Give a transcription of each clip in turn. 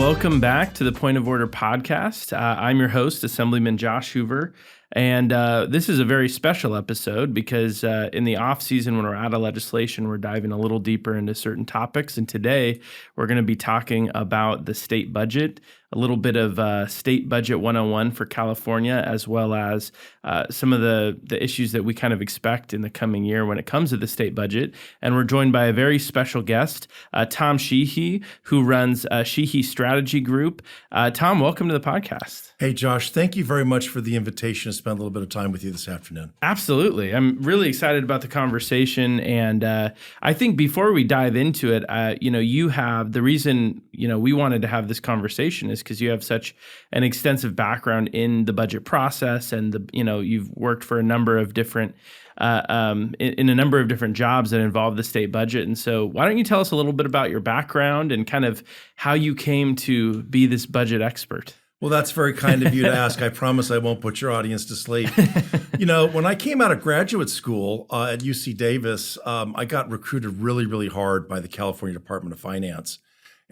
welcome back to the Point of Order podcast. I'm your host, Assemblyman Josh Hoover, and this is a very special episode because in the off season, when we're out of legislation, we're diving a little deeper into certain topics. And today, we're going to be talking about the state budget, a little bit of State Budget 101 for California, as well as some of the issues that we kind of expect in the coming year when it comes to the state budget. And we're joined by a very special guest, Tom Sheehy, who runs Sheehy Strategy Group. Tom, welcome to the podcast. Hey, Josh, thank you very much for the invitation to spend a little bit of time with you this afternoon. Absolutely. I'm really excited about the conversation. And I think before we dive into it, you have the reason, we wanted to have this conversation is because you have such an extensive background in the budget process, and you've worked for a number of different in a number of different jobs that involve the state budget. And so why don't you tell us a little bit about your background and kind of how you came to be this budget expert? Well, that's very kind of you to ask. I promise I won't put your audience to sleep. When I came out of graduate school at UC Davis, I got recruited really, really hard by the California Department of Finance.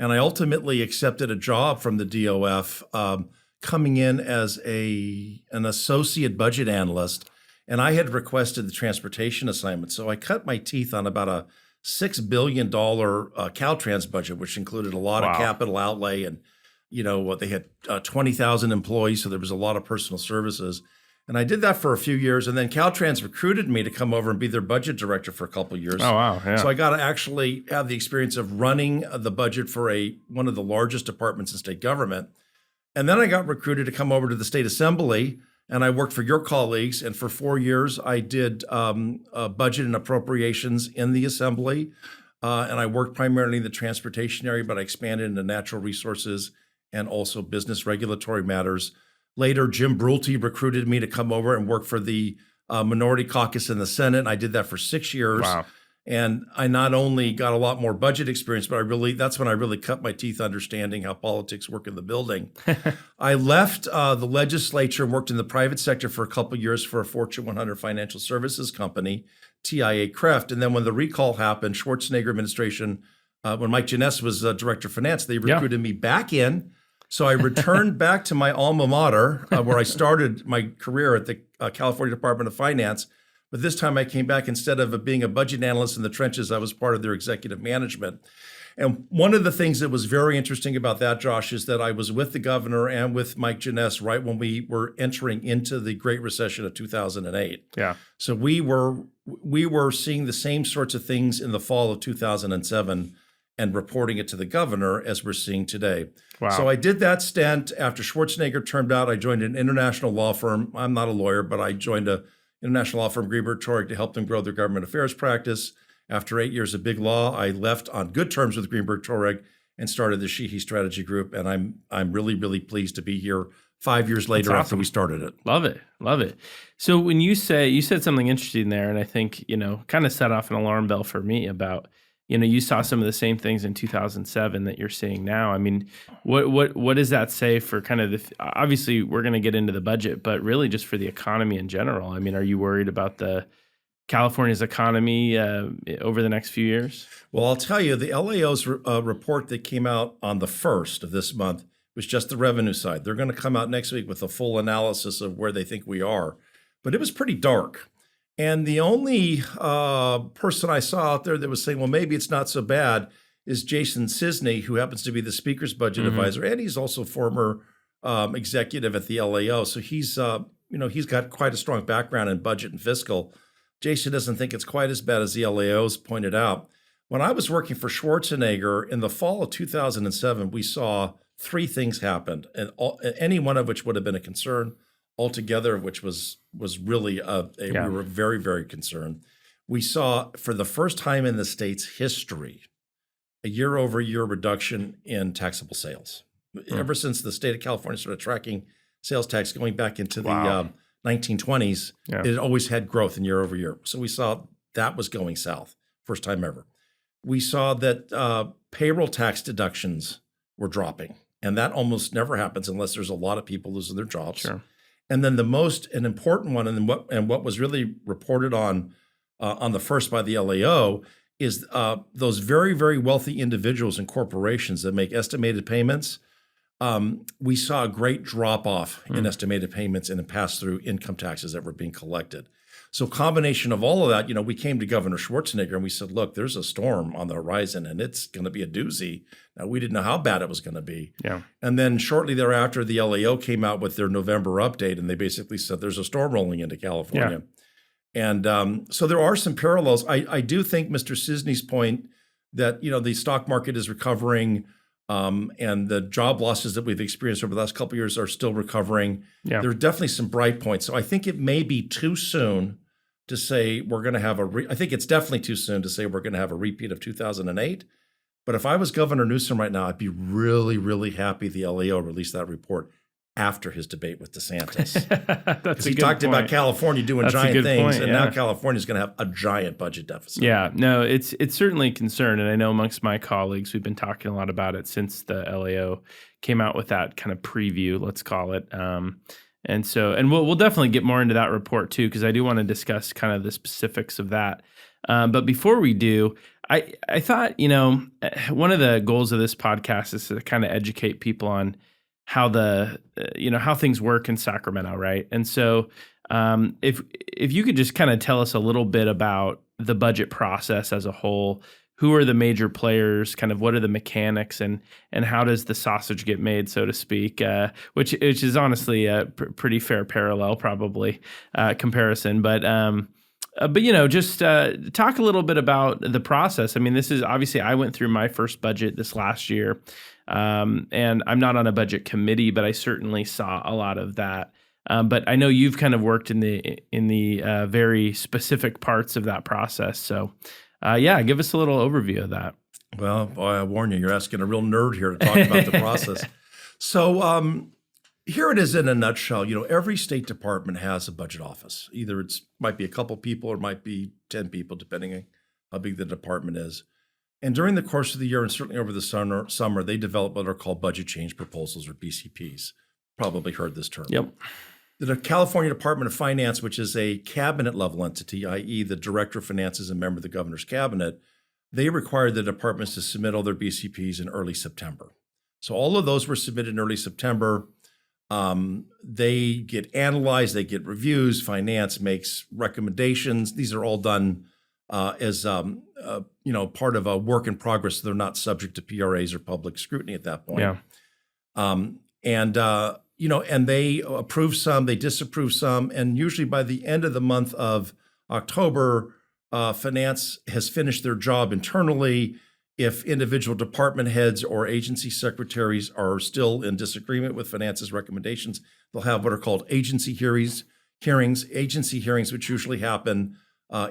And I ultimately accepted a job from the DOF coming in as an associate budget analyst. And I had requested the transportation assignment. So I cut my teeth on about a $6 billion Caltrans budget, which included a lot of capital outlay. And they had 20,000 employees, so there was a lot of personal services. And I did that for a few years. And then Caltrans recruited me to come over and be their budget director for a couple of years. Oh, wow. Yeah. So I got to actually have the experience of running the budget for one of the largest departments in state government. And then I got recruited to come over to the state assembly, and I worked for your colleagues. And for 4 years, I did budget and appropriations in the assembly. And I worked primarily in the transportation area, but I expanded into natural resources and also business regulatory matters. Later, Jim Brulte recruited me to come over and work for the Minority Caucus in the Senate. And I did that for 6 years. Wow. And I not only got a lot more budget experience, but that's when I really cut my teeth understanding how politics work in the building. I left the legislature and worked in the private sector for a couple of years for a Fortune 100 financial services company, TIA Creft. And then when the recall happened, Schwarzenegger administration, when Mike Janess was director of finance, they recruited me back in. So I returned back to my alma mater, where I started my career at the California Department of Finance. But this time I came back, instead of being a budget analyst in the trenches, I was part of their executive management. And one of the things that was very interesting about that, Josh, is that I was with the governor and with Mike Janess right when we were entering into the Great Recession of 2008. Yeah. So we were seeing the same sorts of things in the fall of 2007 and reporting it to the governor as we're seeing today. Wow. So I did that stint. After Schwarzenegger turned out, I joined an international law firm. I'm not a lawyer, but I joined an international law firm, Greenberg Traurig, to help them grow their government affairs practice. After 8 years of big law, I left on good terms with Greenberg Traurig and started the Sheehy Strategy Group. And I'm really, really pleased to be here 5 years later after we started it. Love it. Love it. So when you said something interesting there, and I think, kind of set off an alarm bell for me about, you saw some of the same things in 2007 that you're seeing now. I mean, what does that say for kind of obviously we're going to get into the budget, but really just for the economy in general? I mean, are you worried about California's economy over the next few years? Well, I'll tell you, the LAO's report that came out on the 1st of this month was just the revenue side. They're going to come out next week with a full analysis of where they think we are. But it was pretty dark. And the only person I saw out there that was saying, well, maybe it's not so bad, is Jason Cisney, who happens to be the Speaker's budget advisor. And he's also former executive at the LAO. So he's got quite a strong background in budget and fiscal. Jason doesn't think it's quite as bad as the LAO's pointed out. When I was working for Schwarzenegger in the fall of 2007, we saw 3 things happen, and any one of which would have been a concern. Altogether, which was really we were very, very concerned. We saw, for the first time in the state's history, a year-over-year reduction in taxable sales. Ever since the state of California started tracking sales tax going back into the 1920s, it had always had growth in year over year. So we saw that was going south, first time ever. We saw that payroll tax deductions were dropping, and that almost never happens unless there's a lot of people losing their jobs. Sure. And then an important one, and what was really reported on the first by the LAO is those very, very wealthy individuals and corporations that make estimated payments. we saw a great drop off in estimated payments and in pass-through income taxes that were being collected. So combination of all of that, we came to Governor Schwarzenegger and we said, look, there's a storm on the horizon and it's going to be a doozy. Now, we didn't know how bad it was going to be. Yeah. And then shortly thereafter, the LAO came out with their November update and they basically said there's a storm rolling into California. Yeah. And so there are some parallels. I do think Mr. Cisney's point that, the stock market is recovering and the job losses that we've experienced over the last couple of years are still recovering. Yeah. There are definitely some bright points. So I think it may be too soon to say we're going to have I think it's definitely too soon to say we're going to have a repeat of 2008. But if I was Governor Newsom right now, I'd be really, really happy the LAO released that report after his debate with DeSantis. Because he talked about California doing giant things, and now California is going to have a giant budget deficit. Yeah, no, it's certainly a concern, and I know amongst my colleagues, we've been talking a lot about it since the LAO came out with that kind of preview, let's call it. And we'll definitely get more into that report too, because I do want to discuss kind of the specifics of that. But before we do, I thought, one of the goals of this podcast is to kind of educate people on how how things work in Sacramento, right? And so if you could just kind of tell us a little bit about the budget process as a whole, who are the major players, kind of what are the mechanics, and how does the sausage get made, so to speak, which is honestly a pretty fair parallel, probably comparison, but just talk a little bit about the process. I mean, this is obviously, I went through my first budget this last year, and I'm not on a budget committee, but I certainly saw a lot of that. But I know you've kind of worked in the very specific parts of that process. So, give us a little overview of that. Well, boy, I warn you, you're asking a real nerd here to talk about the process. So here it is in a nutshell. Every state department has a budget office. Either might be a couple people or it might be 10 people, depending on how big the department is. And during the course of the year, and certainly over the summer, they develop what are called budget change proposals, or BCPs. Probably heard this term. Yep. The California Department of Finance, which is a cabinet level entity, i.e. the director of finance is a member of the governor's cabinet, they require the departments to submit all their BCPs in early September. So all of those were submitted in early September. They get analyzed, they get reviews, finance makes recommendations. These are all done as part of a work in progress. So they're not subject to PRAs or public scrutiny at that point. Yeah. And they approve some, they disapprove some, and usually by the end of the month of October, finance has finished their job internally. If individual department heads or agency secretaries are still in disagreement with finance's recommendations, they'll have what are called agency hearings, which usually happen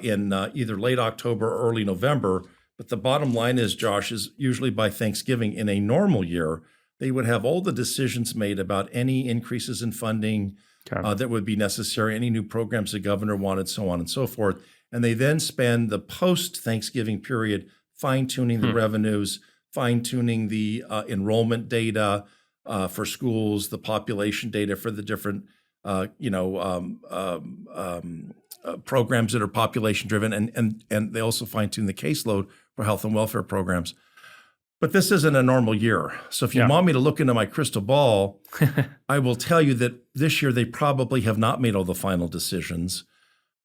in either late October or early November. But the bottom line is, Josh, is usually by Thanksgiving in a normal year, they would have all the decisions made about any increases in funding that would be necessary, any new programs the governor wanted, so on and so forth. And they then spend the post-Thanksgiving period fine-tuning the revenues, fine-tuning the enrollment data for schools, the population data for the different programs that are population-driven, and they also fine-tune the caseload for health and welfare programs. But this isn't a normal year. So if you want me to look into my crystal ball, I will tell you that this year they probably have not made all the final decisions.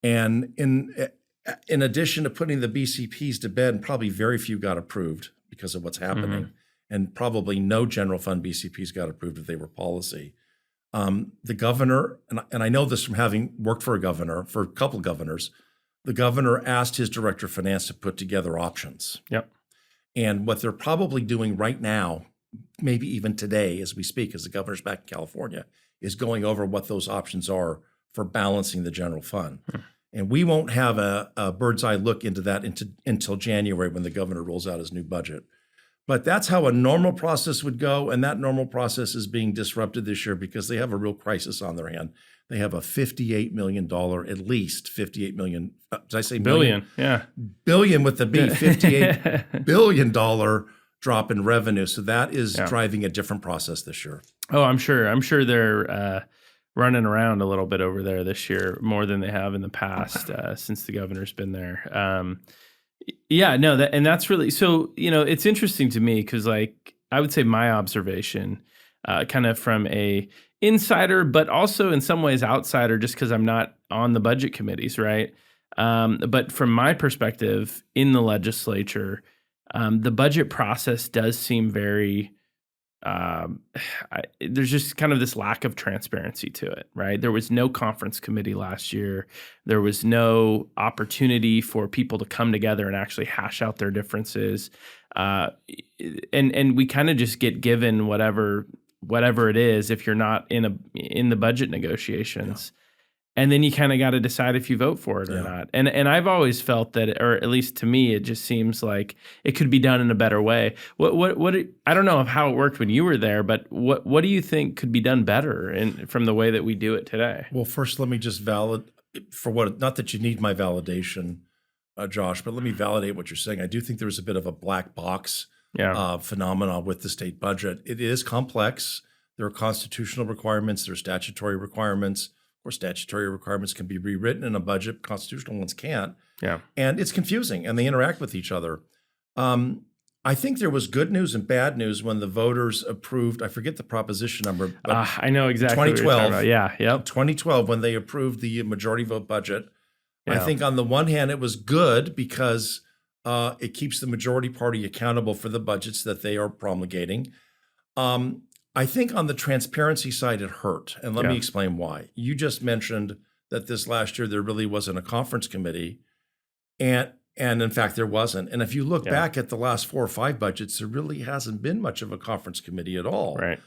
And in addition to putting the BCPs to bed, probably very few got approved because of what's happening. And probably no general fund BCPs got approved if they were policy. The governor, and I know this from having worked for a couple of governors, the governor asked his director of finance to put together options. Yep. And what they're probably doing right now, maybe even today as we speak, as the governor's back in California, is going over what those options are for balancing the general fund. And we won't have a bird's eye look into that until January when the governor rolls out his new budget. But that's how a normal process would go. And that normal process is being disrupted this year because they have a real crisis on their hand. They have a $58 million, at least $58 million. Did I say billion? Yeah. Billion with the B, $58 billion drop in revenue. So that is driving a different process this year. Oh, I'm sure they're running around a little bit over there this year, more than they have in the past since the governor's been there. That's really, so, it's interesting to me because I would say my observation kind of from a insider, but also in some ways outsider, just because I'm not on the budget committees, right? But from my perspective in the legislature, the budget process does seem very there's just kind of this lack of transparency to it, right? There was no conference committee last year. There was no opportunity for people to come together and actually hash out their differences. And we kind of just get given whatever it is if you're not in the budget negotiations. Yeah. And then you kind of got to decide if you vote for it or not. And I've always felt that, or at least to me, it just seems like it could be done in a better way. What I don't know how it worked when you were there, but what do you think could be done better from the way that we do it today? Well, first, let me just not that you need my validation, Josh, but let me validate what you're saying. I do think there was a bit of a black box phenomenon with the state budget. It is complex. There are constitutional requirements. There are statutory requirements. Of course, statutory requirements can be rewritten in a budget. Constitutional ones can't. Yeah. And it's confusing, and they interact with each other. I think there was good news and bad news when the voters approved, I forget the proposition number. But I know exactly 2012, what you're talking about. Yeah, yep. 2012, when they approved the majority vote budget. Yeah. I think on the one hand, it was good because it keeps the majority party accountable for the budgets that they are promulgating. I think on the transparency side, it hurt. And let me explain why. You just mentioned that this last year, there really wasn't a conference committee. And in fact, there wasn't. And if you look back at the last 4 or 5 budgets, there really hasn't been much of a conference committee at all. Right.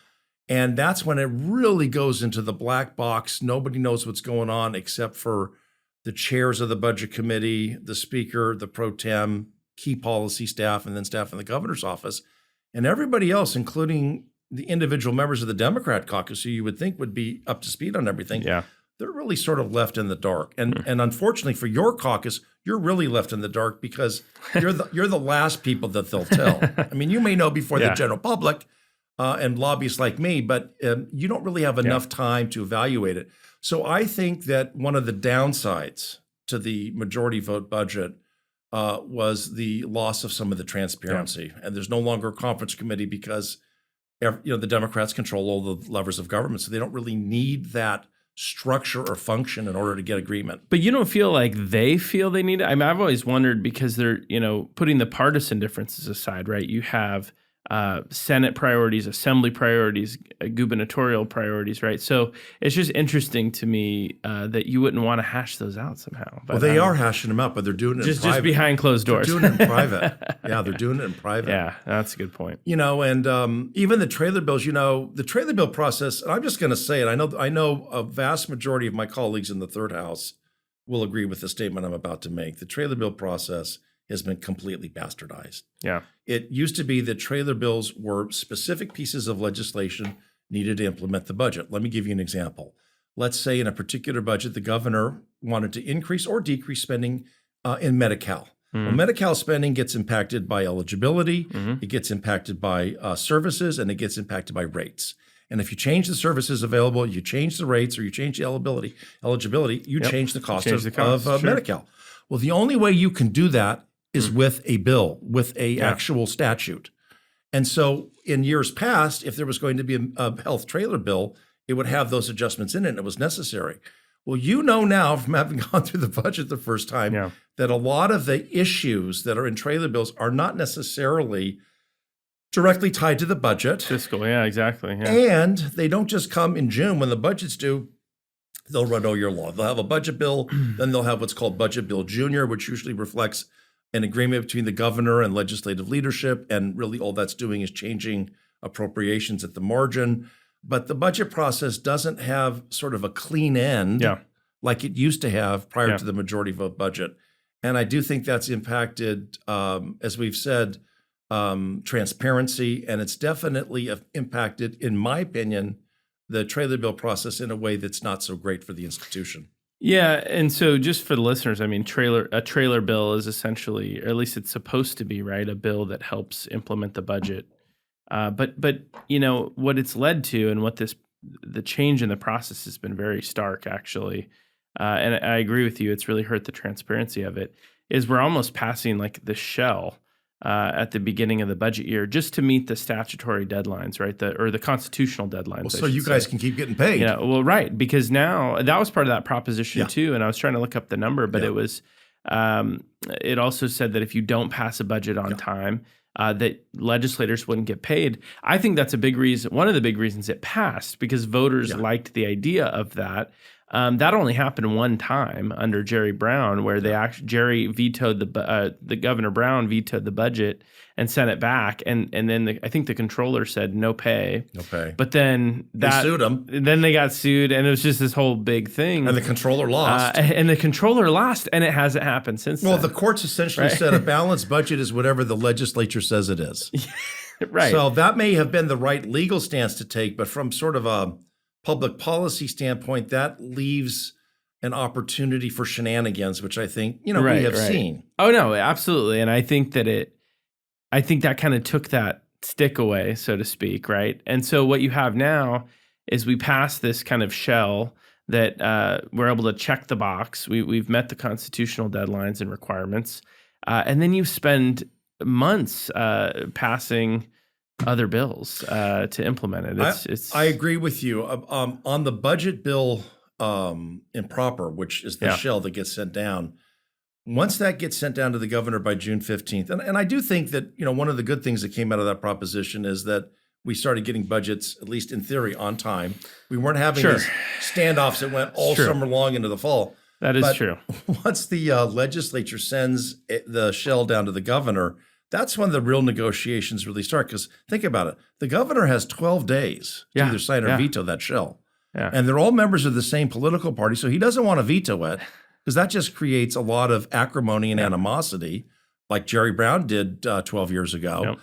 And that's when it really goes into the black box. Nobody knows what's going on except for the chairs of the budget committee, the speaker, the pro tem, key policy staff, and then staff in the governor's office. And everybody else, including the individual members of the Democrat caucus, who you would think would be up to speed on everything, they're really sort of left in the dark. And unfortunately for your caucus, you're really left in the dark because you're the last people that they'll tell. I mean, you may know before the general public and lobbyists like me, but you don't really have enough time to evaluate it. So I think that one of the downsides to the majority vote budget was the loss of some of the transparency. And there's no longer a conference committee because the Democrats control all the levers of government, so they don't really need that structure or function in order to get agreement. But you don't feel like they feel they need it? I mean, I've always wondered because they're, putting the partisan differences aside, right? You have Senate priorities, Assembly priorities, gubernatorial priorities, right? So it's just interesting to me that you wouldn't want to hash those out somehow. But, well, they are hashing them out, but they're doing it in private. Just behind closed doors. They're doing it in private. Yeah, they're doing it in private. Yeah, that's a good point. And even the trailer bills, the trailer bill process, and I'm just going to say it, I know a vast majority of my colleagues in the third house will agree with the statement I'm about to make. The trailer bill process has been completely bastardized. Yeah. It used to be that trailer bills were specific pieces of legislation needed to implement the budget. Let me give you an example. Let's say in a particular budget, the governor wanted to increase or decrease spending in Medi-Cal. Well, Medi-Cal spending gets impacted by eligibility, it gets impacted by services, and it gets impacted by rates. And if you change the services available, you change the rates, or you change the eligibility, you change the cost of Medi-Cal. Well, the only way you can do that is with a bill, with a actual statute. And so in years past, if there was going to be a health trailer bill, it would have those adjustments in it, and it was necessary. Well, now from having gone through the budget the first time that a lot of the issues that are in trailer bills are not necessarily directly tied to the budget. Fiscal, yeah, exactly. Yeah. And they don't just come in June when the budget's due. They'll run all year long. They'll have a budget bill, then they'll have what's called Budget Bill Junior, which usually reflects an agreement between the governor and legislative leadership, and really all that's doing is changing appropriations at the margin. But the budget process doesn't have sort of a clean end like it used to have prior to the majority vote budget. And I do think that's impacted, as we've said, transparency, and it's definitely impacted, in my opinion, the trailer bill process in a way that's not so great for the institution. Yeah, and so just for the listeners, I mean, a trailer bill is essentially, or at least it's supposed to be, right, a bill that helps implement the budget. But what it's led to, and what the change in the process has been very stark, actually. And I agree with you; it's really hurt the transparency of it. Is we're almost passing like the shell at the beginning of the budget year, just to meet the statutory deadlines, right? Or the constitutional deadlines. Well, so you guys can keep getting paid. Well, right, because now that was part of that proposition too, and I was trying to look up the number, but it was. It also said that if you don't pass a budget on time, that legislators wouldn't get paid. I think that's a big reason. One of the big reasons it passed, because voters liked the idea of that. That only happened one time under Jerry Brown, where Jerry vetoed the Governor Brown vetoed the budget and sent it back, and then I think the controller said no pay. But then they sued him. Then they got sued, and it was just this whole big thing. And the controller lost. And the controller lost, and it hasn't happened since. Well, then. the courts essentially said a balanced budget is whatever the legislature says it is. Right. So that may have been the right legal stance to take, but from sort of a public policy standpoint, that leaves an opportunity for shenanigans, which I think, we have seen. Oh, no, absolutely. And I think that kind of took that stick away, so to speak, right? And so what you have now is we pass this kind of shell that we're able to check the box. We've met the constitutional deadlines and requirements. And then you spend months passing other bills to implement it. I agree with you. On the budget bill improper, which is the shell that gets sent down, once that gets sent down to the governor by June 15th, and I do think that one of the good things that came out of that proposition is that we started getting budgets, at least in theory, on time. We weren't having these standoffs that went all summer long into the fall. That is true. Once the legislature sends the shell down to the governor, that's when the real negotiations really start. Because think about it. The governor has 12 days to either sign or veto that shell. Yeah. And they're all members of the same political party, so he doesn't want to veto it because that just creates a lot of acrimony and animosity like Jerry Brown did 12 years ago.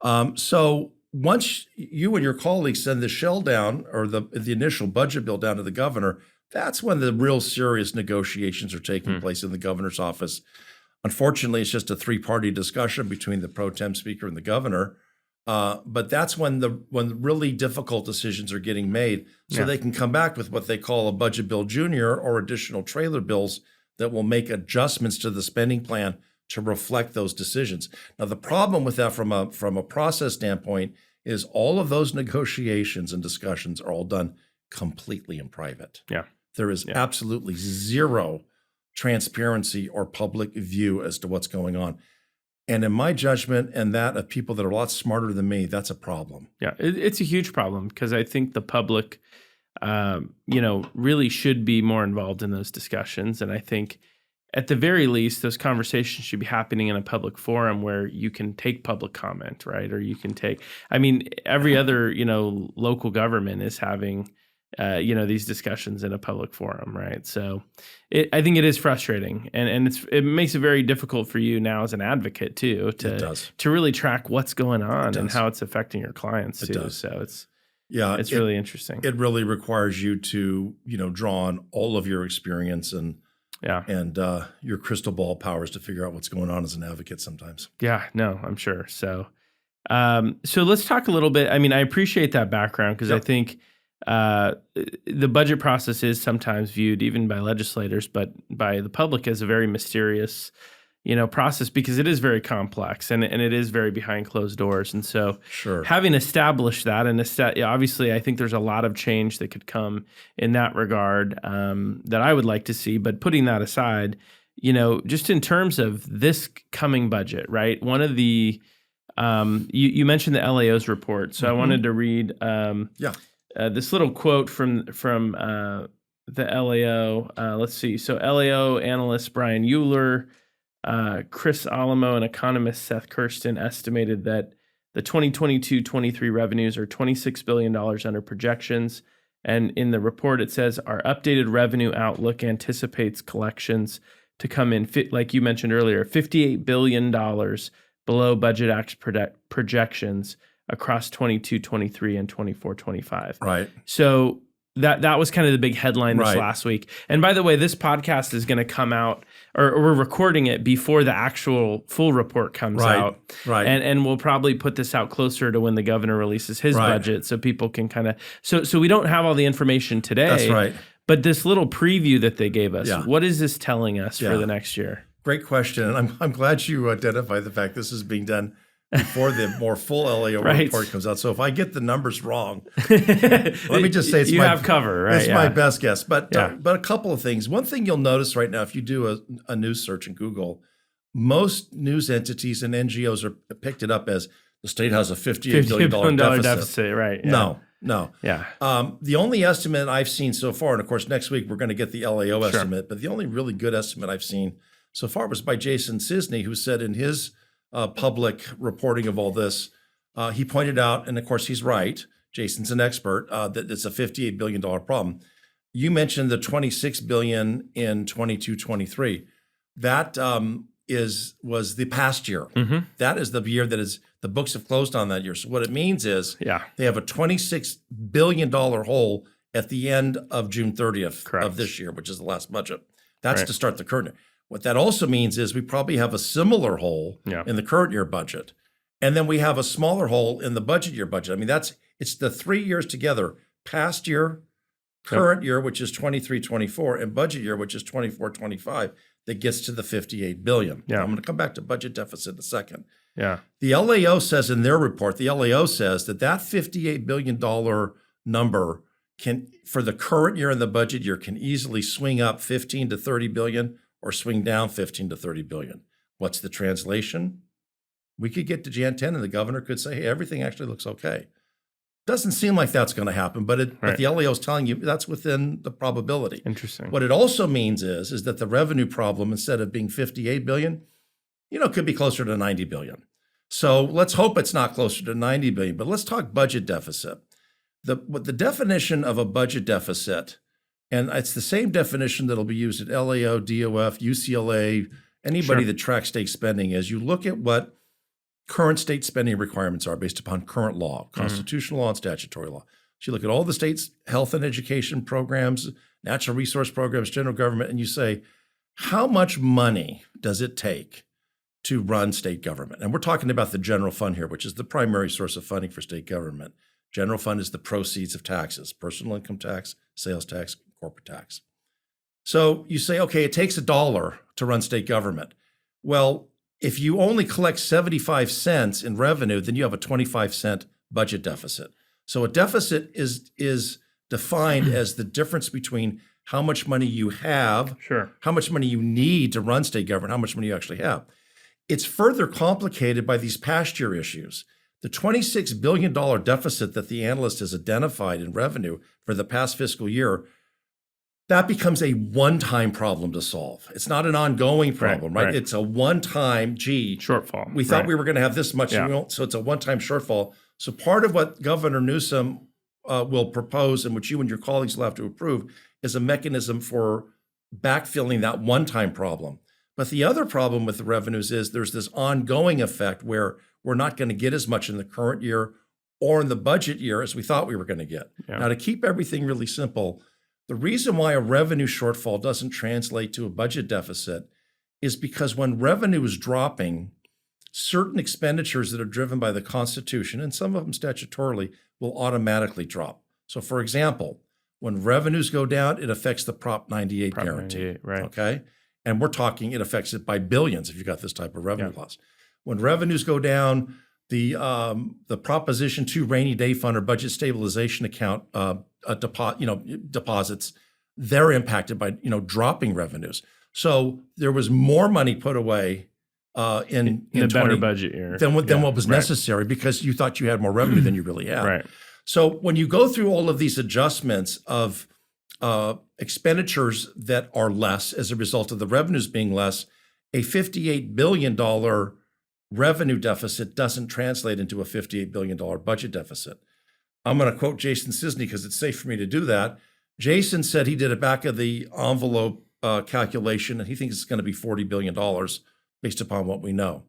Yep. So once you and your colleagues send the shell down or the initial budget bill down to the governor, that's when the real serious negotiations are taking place in the governor's office. Unfortunately, it's just a three-party discussion between the pro tem speaker and the governor. But that's when really difficult decisions are getting made, so they can come back with what they call a budget bill junior or additional trailer bills that will make adjustments to the spending plan to reflect those decisions. Now, the problem with that from a process standpoint is all of those negotiations and discussions are all done completely in private. Yeah, there is absolutely zero transparency or public view as to what's going on. And in my judgment and that of people that are a lot smarter than me, that's a problem. Yeah, it's a huge problem because I think the public, really should be more involved in those discussions. And I think at the very least, those conversations should be happening in a public forum where you can take public comment, right? Or you can every other, local government is having these discussions in a public forum, right? So I think it is frustrating, and it makes it very difficult for you now as an advocate too to really track what's going on and how it's affecting your clients too. So it's really interesting. It really requires you to draw on all of your experience and your crystal ball powers to figure out what's going on as an advocate sometimes. Yeah, no, I'm sure. So let's talk a little bit. I mean, I appreciate that background because I think the budget process is sometimes viewed, even by legislators, but by the public, as a very mysterious, process because it is very complex and it is very behind closed doors. And so having established that obviously I think there's a lot of change that could come in that regard that I would like to see. But putting that aside, just in terms of this coming budget, right? One of the, you mentioned the LAO's report. So I wanted to read this little quote from the LAO. Let's see. So LAO analyst Brian Euler, Chris Alamo, and economist Seth Kirsten estimated that the 2022-23 revenues are $26 billion under projections. And in the report, it says our updated revenue outlook anticipates collections to come in, like you mentioned earlier, $58 billion below Budget Act projections across 22-23 and 24-25. Right. So that was kind of the big headline this last week. And by the way, this podcast is going to come out, or we're recording it before the actual full report comes out. Right. And we'll probably put this out closer to when the governor releases his budget, so people can kind of so we don't have all the information today. That's right. But this little preview that they gave us, what is this telling us for the next year? Great question. And I'm glad you identified the fact this is being done before the more full LAO Right. report comes out. So if I get the numbers wrong, let me just say you have cover, right? It's my best guess. But Yeah. but a couple of things. One thing you'll notice right now, if you do a news search in Google, most news entities and NGOs are picked it up as the state has a $58 billion deficit. Right? Yeah. No. Yeah. The only estimate I've seen so far, and of course next week we're going to get the LAO estimate, but the only really good estimate I've seen so far was by Jason Cisney, who said in his public reporting of all this, he pointed out, and of course he's right, Jason's an expert, that it's a $58 billion problem. You mentioned the $26 billion in 22-23. That was the past year. Mm-hmm. That is the year that is the books have closed on that year. So what it means is they have a $26 billion hole at the end of June 30th of this year, which is the last budget. That's to start the current year. What that also means is we probably have a similar hole in the current year budget. And then we have a smaller hole in the budget year budget. I mean, it's the 3 years together, past year, current year, which is 23-24, and budget year, which is 24-25, that gets to the $58 billion. I'm going to come back to budget deficit in a second. The LAO says in their report, the LAO says that $58 billion number can, for the current year and the budget year, can easily swing up 15 to 30 billion or swing down 15 to 30 billion. What's the translation? We could get to Jan 10 and the governor could say, hey, everything actually looks okay. Doesn't seem like that's going to happen, but the LAO is telling you that's within the probability. Interesting. What it also means is that the revenue problem, instead of being 58 billion, could be closer to 90 billion. So let's hope it's not closer to 90 billion, but let's talk budget deficit. The definition of a budget deficit, and it's the same definition that'll be used at LAO, DOF, UCLA, anybody that tracks state spending, is you look at what current state spending requirements are based upon current law, constitutional law and statutory law. So you look at all the state's health and education programs, natural resource programs, general government, and you say, how much money does it take to run state government? And we're talking about the general fund here, which is the primary source of funding for state government. General fund is the proceeds of taxes, personal income tax, sales tax, corporate tax. So you say, okay, it takes $1 to run state government. Well, if you only collect 75 cents in revenue, then you have a 25-cent budget deficit. So a deficit is defined as the difference between how much money you have, how much money you need to run state government, how much money you actually have. It's further complicated by these past year issues. The $26 billion deficit that the analyst has identified in revenue for the past fiscal year, that becomes a one-time problem to solve. It's not an ongoing problem, right? It's a one-time, shortfall. We thought we were going to have this much, so it's a one-time shortfall. So part of what Governor Newsom will propose, and which you and your colleagues will have to approve, is a mechanism for backfilling that one-time problem. But the other problem with the revenues is there's this ongoing effect where we're not going to get as much in the current year or in the budget year as we thought we were going to get. Now, to keep everything really simple, the reason why a revenue shortfall doesn't translate to a budget deficit is because when revenue is dropping, certain expenditures that are driven by the Constitution, and some of them statutorily, will automatically drop. So, for example, when revenues go down, it affects the Prop 98 guarantee. Okay? And we're talking, it affects it by billions if you've got this type of revenue loss. When revenues go down, the Proposition 2 rainy day fund or budget stabilization account deposits, they're impacted by dropping revenues. So there was more money put away in a better budget year than what was necessary because you thought you had more revenue than you really had. So when you go through all of these adjustments of expenditures that are less as a result of the revenues being less, a $58 billion revenue deficit doesn't translate into a $58 billion budget deficit. I'm going to quote Jason Cisney because it's safe for me to do that. Jason said he did a back of the envelope calculation, and he thinks it's going to be $40 billion based upon what we know.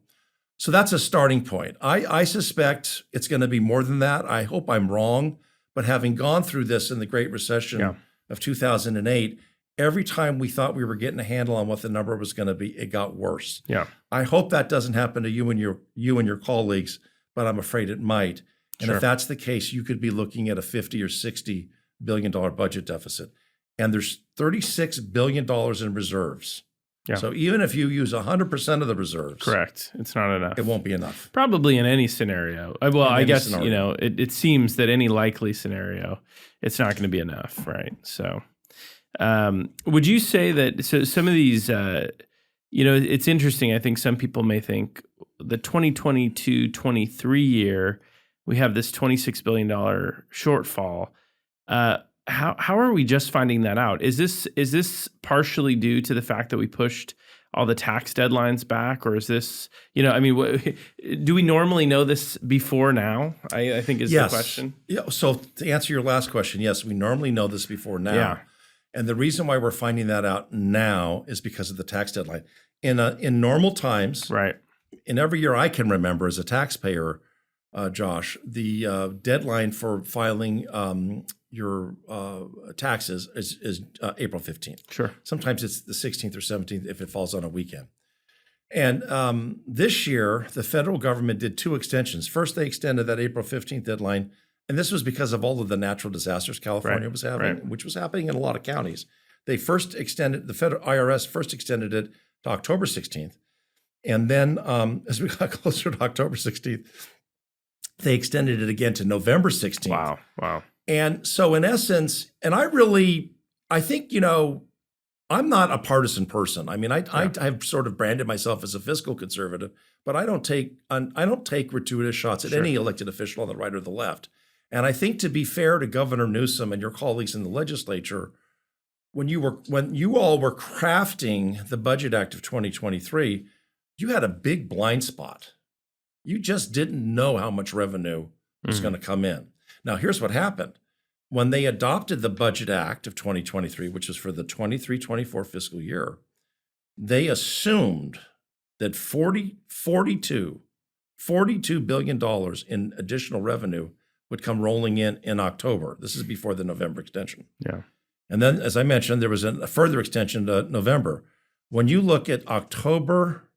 So that's a starting point. I suspect it's going to be more than that. I hope I'm wrong, but having gone through this in the Great Recession of 2008, every time we thought we were getting a handle on what the number was going to be, it got worse. I hope that doesn't happen to you and your colleagues, but I'm afraid it might. And if that's the case, you could be looking at a $50 or $60 billion budget deficit. And there's $36 billion in reserves. Yeah. So even if you use 100% of the reserves, Correct. It's not enough. it won't be enough. Probably in any scenario. Well, I guess, scenario. It seems that any likely scenario, it's not going to be enough, right? So would you say that, so some of these, it's interesting. I think some people may think the 2022-23 year, we have this $26 billion shortfall. How are we just finding that out? Is this partially due to the fact that we pushed all the tax deadlines back, or is this, do we normally know this before now? I think is the question. Yeah. So to answer your last question, yes, we normally know this before now. Yeah. And the reason why we're finding that out now is because of the tax deadline. In normal times, right? In every year I can remember as a taxpayer, Josh, the deadline for filing your taxes is April 15th. Sure. Sometimes it's the 16th or 17th if it falls on a weekend. And this year, the federal government did 2 extensions. First, they extended that April 15th deadline, and this was because of all of the natural disasters California was having, which was happening in a lot of counties. The federal IRS first extended it to October 16th. And then as we got closer to October 16th, they extended it again to November 16th. Wow. And so in essence, and I think, I'm not a partisan person. I mean, I've sort of branded myself as a fiscal conservative, but I don't take gratuitous shots at any elected official on the right or the left. And I think, to be fair to Governor Newsom and your colleagues in the legislature, when you all were crafting the Budget Act of 2023, you had a big blind spot. You just didn't know how much revenue was going to come in. Now, here's what happened. When they adopted the Budget Act of 2023, which was for the 23-24 fiscal year, they assumed that $42 billion in additional revenue would come rolling in October. This is before the November extension. Yeah. And then, as I mentioned, there was a further extension to November. When you look at October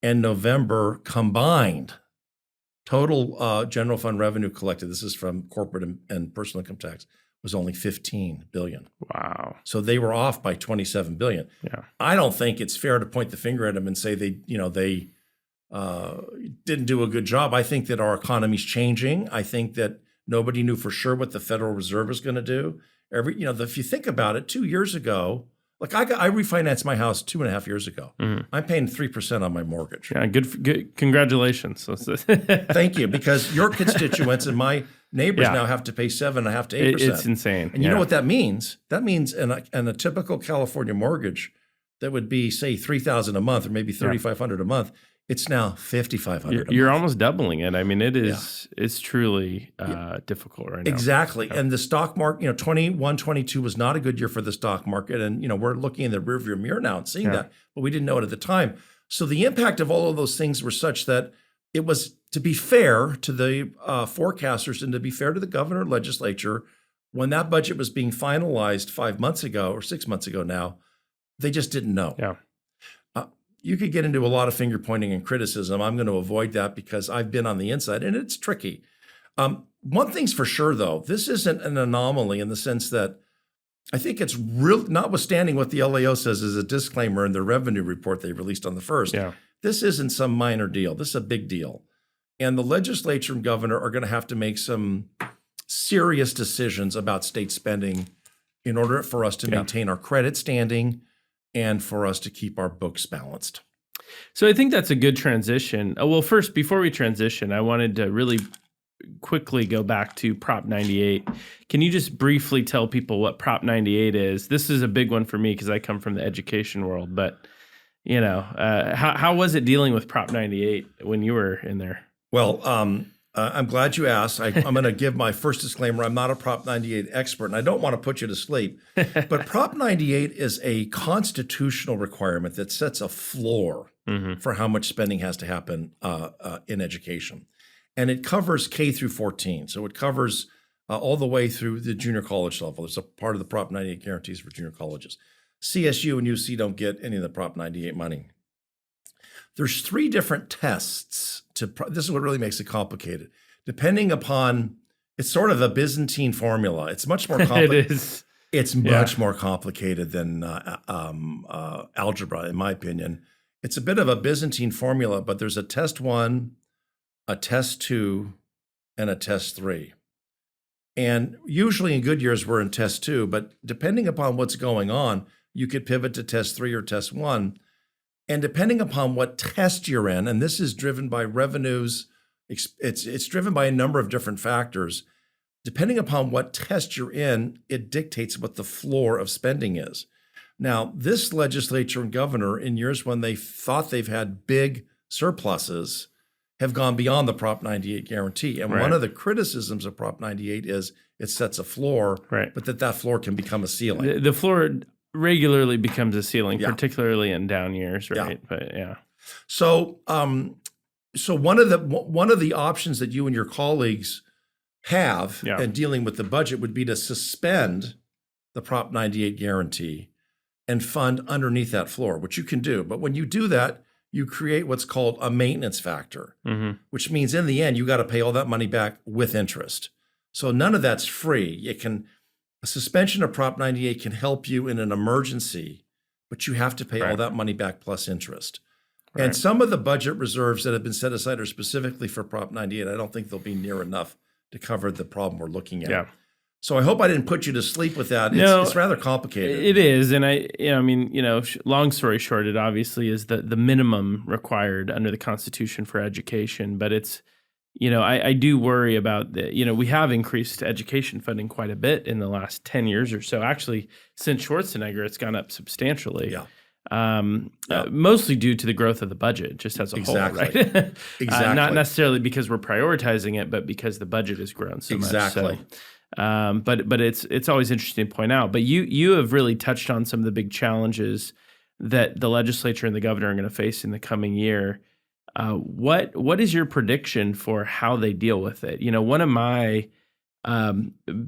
and November combined, total general fund revenue collected, this is from corporate and personal income tax, was only $15 billion. Wow. So they were off by $27 billion. Yeah. I don't think it's fair to point the finger at them and say they didn't do a good job. I think that our economy's changing. I think that nobody knew for sure what the Federal Reserve was going to do. If you think about it, 2 years ago, like I refinanced my house 2.5 years ago. I'm paying 3% on my mortgage. Yeah, good. Congratulations. Thank you, because your constituents and my neighbors now have to pay 7.5% to 8%. It's insane. And you know what that means? That means in a typical California mortgage that would be, say, $3,000 a month or maybe $3,500 a month. It's now $5,500 a month. You're almost doubling it. I mean, it's truly difficult right now. Exactly. And the stock market, 21, 22 was not a good year for the stock market. And, we're looking in the rearview mirror now and seeing that, but we didn't know it at the time. So the impact of all of those things were such that it was, to be fair to the forecasters and to be fair to the governor and legislature, when that budget was being finalized 5 months ago or 6 months ago now, they just didn't know. Yeah. You could get into a lot of finger pointing and criticism. I'm going to avoid that because I've been on the inside and it's tricky. One thing's for sure, though, this isn't an anomaly in the sense that I think it's real, notwithstanding what the LAO says as a disclaimer in their revenue report they released on the 1st. Yeah. This isn't some minor deal. This is a big deal. And the legislature and governor are going to have to make some serious decisions about state spending in order for us to maintain our credit standing and for us to keep our books balanced. So I think that's a good transition. Well, first, before we transition, I wanted to really quickly go back to Prop 98. Can you just briefly tell people what Prop 98 is? This is a big one for me because I come from the education world, but how was it dealing with Prop 98 when you were in there? Well, I'm glad you asked. I'm going to give my first disclaimer. I'm not a Prop 98 expert, and I don't want to put you to sleep. But Prop 98 is a constitutional requirement that sets a floor for how much spending has to happen in education. And it covers K through 14. So it covers all the way through the junior college level. It's a part of the Prop 98 guarantees for junior colleges. CSU and UC don't get any of the Prop 98 money. There's 3 different tests. This is what really makes it complicated. Depending upon, it's sort of a Byzantine formula. It's much more complicated. It is. It's Yeah. much more complicated than algebra, in my opinion. It's a bit of a Byzantine formula, but there's a test 1, a test 2, and a test 3. And usually in good years, we're in test 2, but depending upon what's going on, you could pivot to test 3 or test 1. And depending upon what test you're in, and this is driven by revenues, it's driven by a number of different factors. Depending upon what test you're in, it dictates what the floor of spending is. Now, this legislature and governor, in years when they thought they've had big surpluses, have gone beyond the Prop 98 guarantee. And one of the criticisms of Prop 98 is it sets a floor, but that floor can become a ceiling. The floor regularly becomes a ceiling, particularly in down years, right? But So, so one of the options that you and your colleagues have in dealing with the budget would be to suspend the Prop 98 guarantee and fund underneath that floor, which you can do. But when you do that, you create what's called a maintenance factor, which means in the end, you got to pay all that money back with interest. So none of that's free. A suspension of Prop 98 can help you in an emergency, but you have to pay all that money back plus interest. And some of the budget reserves that have been set aside are specifically for Prop 98. I don't think they'll be near enough to cover the problem we're looking at. So I hope I didn't put you to sleep with that. It's rather complicated. It is, and long story short, it obviously is the minimum required under the Constitution for education. But it's, I do worry about we have increased education funding quite a bit in the last 10 years or so. Actually, since Schwarzenegger, it's gone up substantially. Mostly due to the growth of the budget, just as a whole, right? Exactly. Not necessarily because we're prioritizing it, but because the budget has grown so much. So, but it's always interesting to point out. But you have really touched on some of the big challenges that the legislature and the governor are going to face in the coming year. What is your prediction for how they deal with it? One of my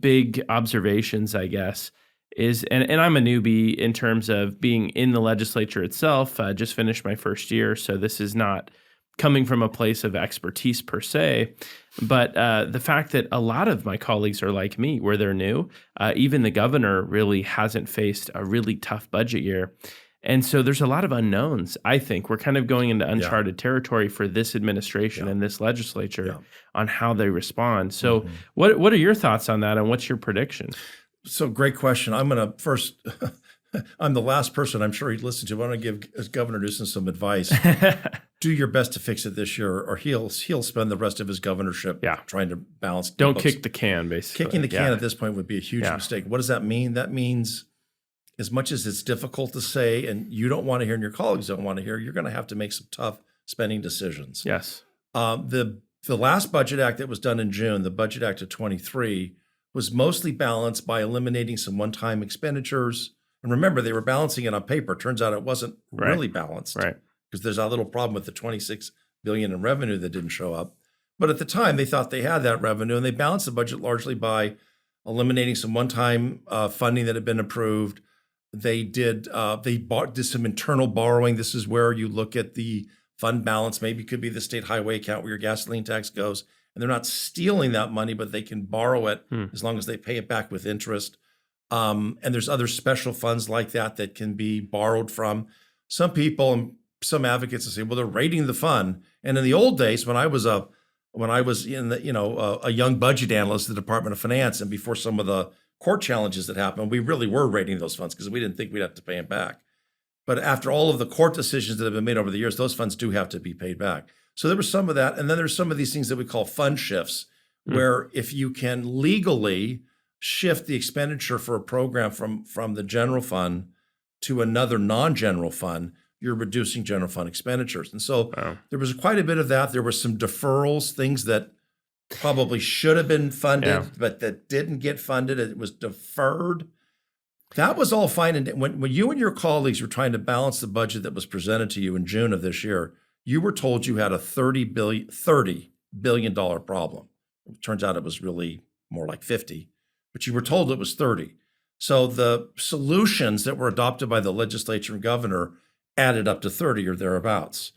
big observations, I guess, is, and I'm a newbie in terms of being in the legislature itself. I just finished my first year, so this is not coming from a place of expertise per se, but the fact that a lot of my colleagues are like me, where they're new. Even the governor really hasn't faced a really tough budget year. And so there's a lot of unknowns. I think we're kind of going into uncharted territory for this administration and this legislature on how they respond. So what are your thoughts on that, and what's your prediction? So great question. I'm going to first, I'm the last person I'm sure he'd listen to. I want to give Governor Newsom some advice. Do your best to fix it this year, or he'll spend the rest of his governorship trying to balance. Don't kick the can, basically. Kicking the can at this point would be a huge mistake. What does that mean? That means as much as it's difficult to say, and you don't want to hear, and your colleagues don't want to hear, you're going to have to make some tough spending decisions. Yes. The last Budget Act that was done in June, the Budget Act of 23, was mostly balanced by eliminating some one-time expenditures. And remember, they were balancing it on paper. Turns out it wasn't really balanced, because there's a little problem with the $26 billion in revenue that didn't show up. But at the time, they thought they had that revenue, and they balanced the budget largely by eliminating some one-time funding that had been approved. They did some internal borrowing. This is where you look at the fund balance. Maybe it could be the state highway account where your gasoline tax goes. And they're not stealing that money, but they can borrow it as long as they pay it back with interest. And there's other special funds like that can be borrowed from. Some people and some advocates will say, well, they're raiding the fund. And in the old days, when I was a young budget analyst at the Department of Finance, and before some of the court challenges that happened, we really were raiding those funds because we didn't think we'd have to pay them back. But after all of the court decisions that have been made over the years, those funds do have to be paid back. So there was some of that. And then there's some of these things that we call fund shifts, where if you can legally shift the expenditure for a program from the general fund to another non-general fund, you're reducing general fund expenditures. And so there was quite a bit of that. There were some deferrals, things that probably should have been funded, but that didn't get funded. It was deferred. That was all fine. And when you and your colleagues were trying to balance the budget that was presented to you in June of this year, you were told you had a $30 billion problem. It turns out it was really more like 50, but you were told it was 30. So the solutions that were adopted by the legislature and governor added up to 30 or thereabouts.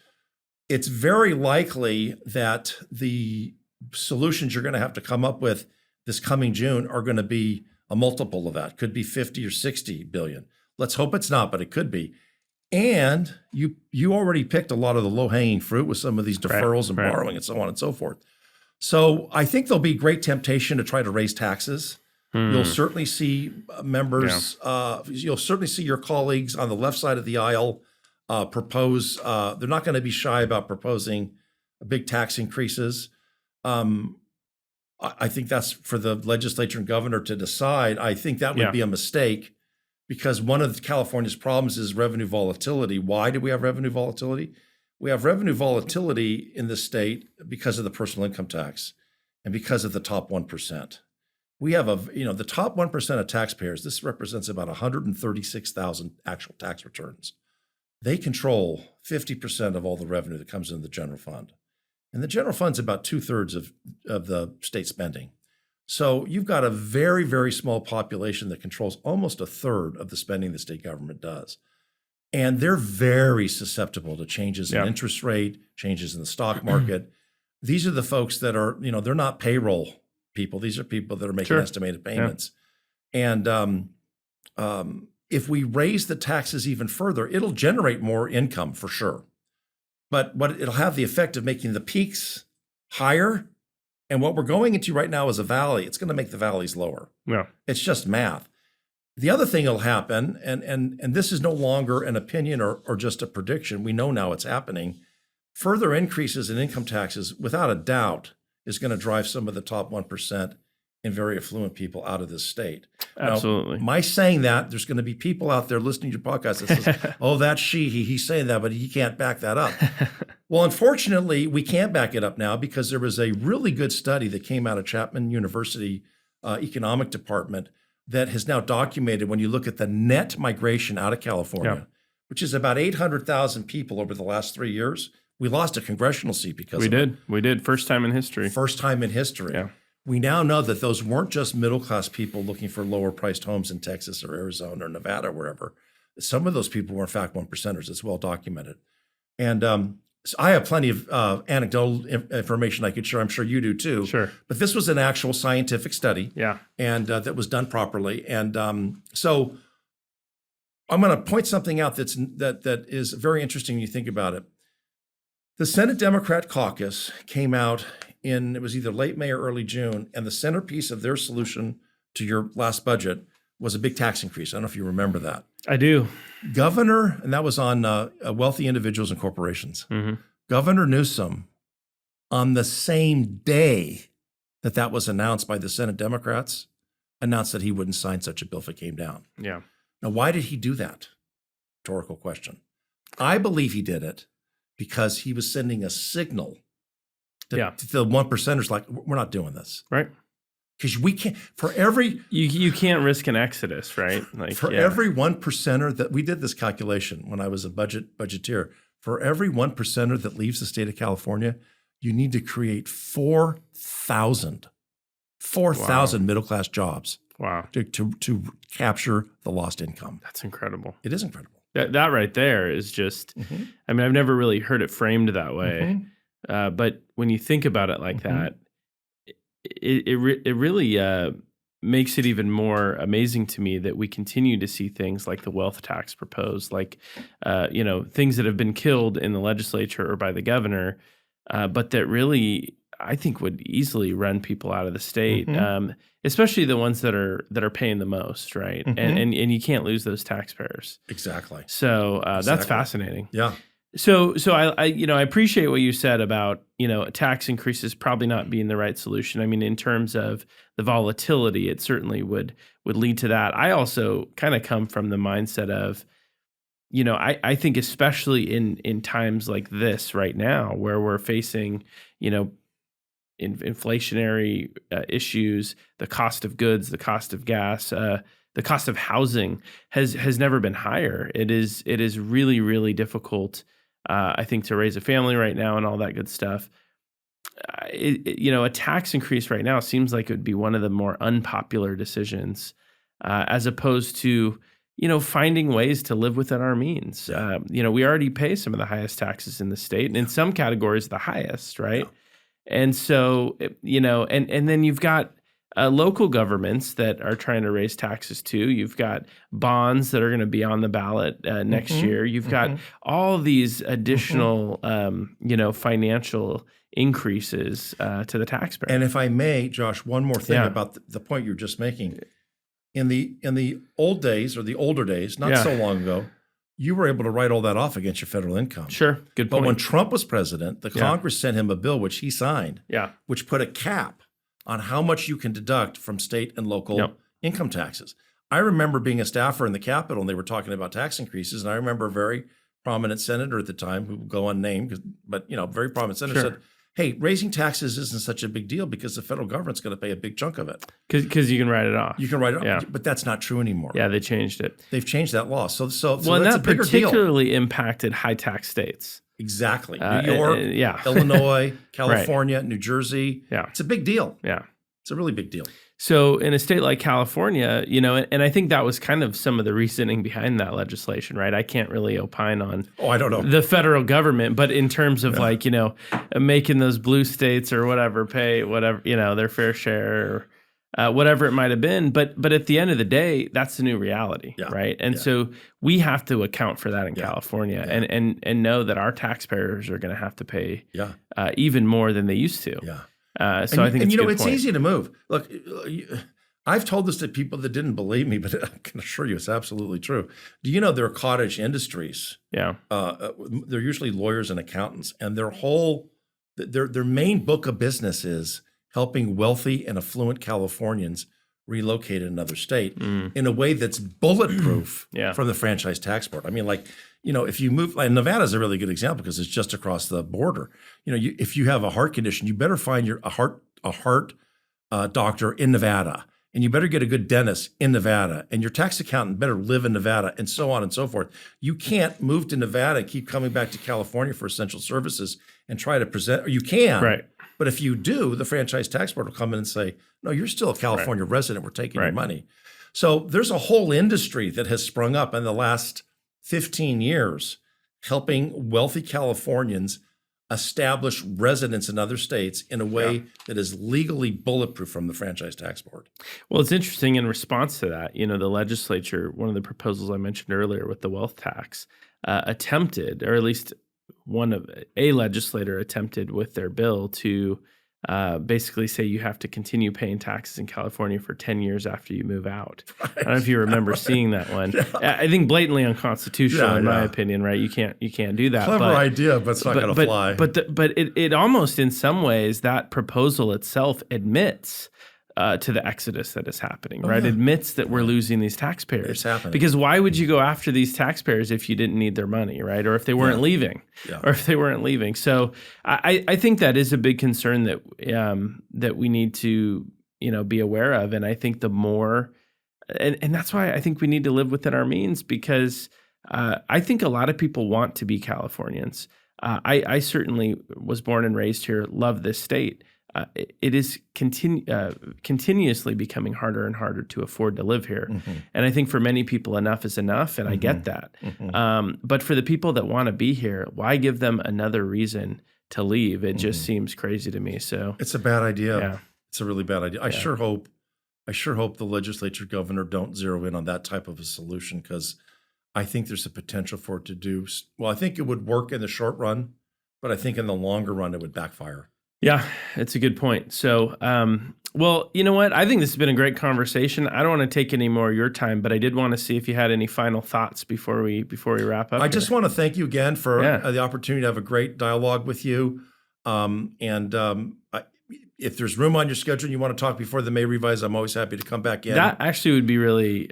It's very likely that the solutions you're going to have to come up with this coming June are going to be a multiple of that. Could be 50 or 60 billion. Let's hope it's not, but it could be. And you already picked a lot of the low-hanging fruit with some of these deferrals and borrowing and so on and so forth. So I think there'll be great temptation to try to raise taxes. You'll certainly see members, you'll certainly see your colleagues on the left side of the aisle propose. They're not going to be shy about proposing big tax increases. I think that's for the legislature and governor to decide. I think that would be a mistake, because one of California's problems is revenue volatility. Why do we have revenue volatility? We have revenue volatility in the state because of the personal income tax and because of the top 1%. We have the top 1% of taxpayers, this represents about 136,000 actual tax returns. They control 50% of all the revenue that comes into the general fund. And the general fund's about 2/3 of the state spending. So you've got a very, very small population that controls almost 1/3 of the spending the state government does. And they're very susceptible to changes in interest rate, changes in the stock market. These are the folks that are, they're not payroll people. These are people that are making estimated payments. And if we raise the taxes even further, it'll generate more income for sure. But it'll have the effect of making the peaks higher. And what we're going into right now is a valley. It's going to make the valleys lower. Yeah. It's just math. The other thing that'll happen, and this is no longer an opinion or just a prediction, we know now it's happening, further increases in income taxes, without a doubt, is going to drive some of the top 1% and very affluent people out of this state. Absolutely. Now, my saying that, there's going to be people out there listening to your podcast that says, oh, that's Sheehy. He's saying that, but he can't back that up. Well, unfortunately, we can't back it up now, because there was a really good study that came out of Chapman University economic department that has now documented, when you look at the net migration out of California, which is about 800,000 people over the last 3 years, we lost a congressional seat because of it. We did. First time in history. First time in history. Yeah. We now know that those weren't just middle-class people looking for lower-priced homes in Texas or Arizona or Nevada or wherever. Some of those people were, in fact, 1%ers. It's well documented. And so I have plenty of anecdotal information I could share. I'm sure you do too. Sure. But this was an actual scientific study. Yeah. And that was done properly. And so I'm going to point something out that is very interesting when you think about it. The Senate Democrat caucus came out it was either late May or early June, and the centerpiece of their solution to your last budget was a big tax increase. I don't know if you remember that. I do. And that was on wealthy individuals and corporations. Mm-hmm. Governor Newsom, on the same day that was announced by the Senate Democrats, announced that he wouldn't sign such a bill if it came down. Yeah. Now, why did he do that? Rhetorical question. I believe he did it because he was sending a signal to the 1%ers, like, we're not doing this. Right. Because we can't, for every... You can't risk an exodus, right? Like, for every 1%er that, we did this calculation when I was a budgeteer, for every 1%er that leaves the state of California, you need to create 4,000 middle-class jobs. Wow. To capture the lost income. That's incredible. It is incredible. That right there is just, I mean, I've never really heard it framed that way. But when you think about it like that, it really makes it even more amazing to me that we continue to see things like the wealth tax proposed, like, things that have been killed in the legislature or by the governor, but that really, I think, would easily run people out of the state, especially the ones that are paying the most, right? And you can't lose those taxpayers. Exactly. So that's fascinating. Yeah. So I appreciate what you said about, tax increases probably not being the right solution. I mean, in terms of the volatility, it certainly would lead to that. I also kind of come from the mindset of, I think especially in times like this right now, where we're facing, inflationary issues, the cost of goods, the cost of gas, the cost of housing has never been higher. It is really, really difficult, I think, to raise a family right now and all that good stuff. A tax increase right now seems like it would be one of the more unpopular decisions, as opposed to, finding ways to live within our means. We already pay some of the highest taxes in the state, and in some categories, the highest, right? Yeah. And so, and then you've got local governments that are trying to raise taxes too. You've got bonds that are going to be on the ballot next year. You've got all these additional, financial increases to the taxpayer. And if I may, Josh, one more thing about the point you're just making. In the old days, or the older days, not so long ago, you were able to write all that off against your federal income. Sure, good point. But when Trump was president, the Congress sent him a bill, which he signed, which put a cap on how much you can deduct from state and local income taxes. I remember being a staffer in the Capitol, and they were talking about tax increases, and I remember a very prominent senator at the time, who will go unnamed, but very prominent senator said, hey, raising taxes isn't such a big deal because the federal government's going to pay a big chunk of it. Because you can write it off. You can write it off, but that's not true anymore. Yeah, they changed it. They've changed that law. So and that's that a bigger particularly deal. impacted high-tax states. Exactly. New York, Illinois, California, New Jersey. Yeah. It's a big deal. Yeah. It's a really big deal. So in a state like California, and I think that was kind of some of the reasoning behind that legislation, right? I can't really opine on I don't know. the federal government, but in terms of making those blue states or whatever pay whatever, their fair share or whatever it might have been. But at the end of the day, that's the new reality, right? And so we have to account for that in California and know that our taxpayers are going to have to pay even more than they used to. Yeah. I think it's easy to move. Look, I've told this to people that didn't believe me, but I can assure you it's absolutely true. Do you know there are cottage industries? Yeah. They're usually lawyers and accountants, and their main book of business is helping wealthy and affluent Californians relocate in another state in a way that's bulletproof from the franchise tax board. I mean, if you move, and Nevada is a really good example because it's just across the border. If you have a heart condition, you better find a heart doctor in Nevada, and you better get a good dentist in Nevada, and your tax accountant better live in Nevada, and so on and so forth. You can't move to Nevada and keep coming back to California for essential services and try to present, or you can. Right. But if you do, the franchise tax board will come in and say, no, you're still a California resident. We're taking your money. So there's a whole industry that has sprung up in the last 15 years helping wealthy Californians establish residence in other states in a way that is legally bulletproof from the franchise tax board. Well, it's interesting in response to that, the legislature, one of the proposals I mentioned earlier with the wealth tax, attempted, or at least a legislator attempted with their bill to basically say you have to continue paying taxes in California for 10 years after you move out. Right. I don't know if you remember seeing that one. I think blatantly unconstitutional in my opinion, right? You can't do that. Clever idea, but it's not going to fly. But it almost in some ways, that proposal itself admits to the exodus that is happening, right? Admits that we're losing these taxpayers. It's happening. Because why would you go after these taxpayers if you didn't need their money, right? Or if they weren't leaving, So I think that is a big concern that we need to, be aware of. And I think the more, and that's why I think we need to live within our means, because I think a lot of people want to be Californians. I certainly was born and raised here, love this state. It is continuously becoming harder and harder to afford to live here. Mm-hmm. And I think for many people, enough is enough, and I get that. Mm-hmm. But for the people that want to be here, why give them another reason to leave? It just seems crazy to me. So it's a bad idea. Yeah. It's a really bad idea. I sure hope the legislature, governor don't zero in on that type of a solution, because I think there's a potential for it to do well. I think it would work in the short run, but I think in the longer run, it would backfire. Yeah, it's a good point. So, well, you know what? I think this has been a great conversation. I don't want to take any more of your time, but I did want to see if you had any final thoughts before we wrap up. I just want to thank you again for the opportunity to have a great dialogue with you. If there's room on your schedule and you want to talk before the May revise, I'm always happy to come back in. That actually would be really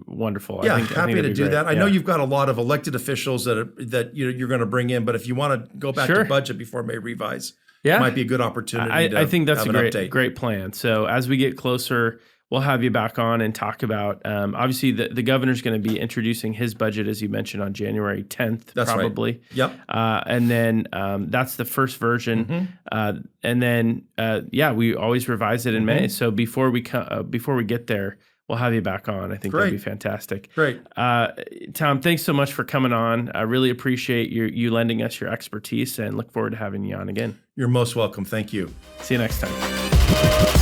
wonderful. Yeah, happy to do that. I know you've got a lot of elected officials that you're going to bring in, but if you want to go back to budget before May revise, it might be a good opportunity. I think that's a great plan. So as we get closer, we'll have you back on and talk about, obviously the governor's going to be introducing his budget, as you mentioned, on January 10th, that's probably. Right. Yep. And then that's the first version. Mm-hmm. And then, we always revise it in May. So before we get there, we'll have you back on. I think that'd be fantastic. Great. Tom, thanks so much for coming on. I really appreciate you lending us your expertise, and look forward to having you on again. You're most welcome. Thank you. See you next time.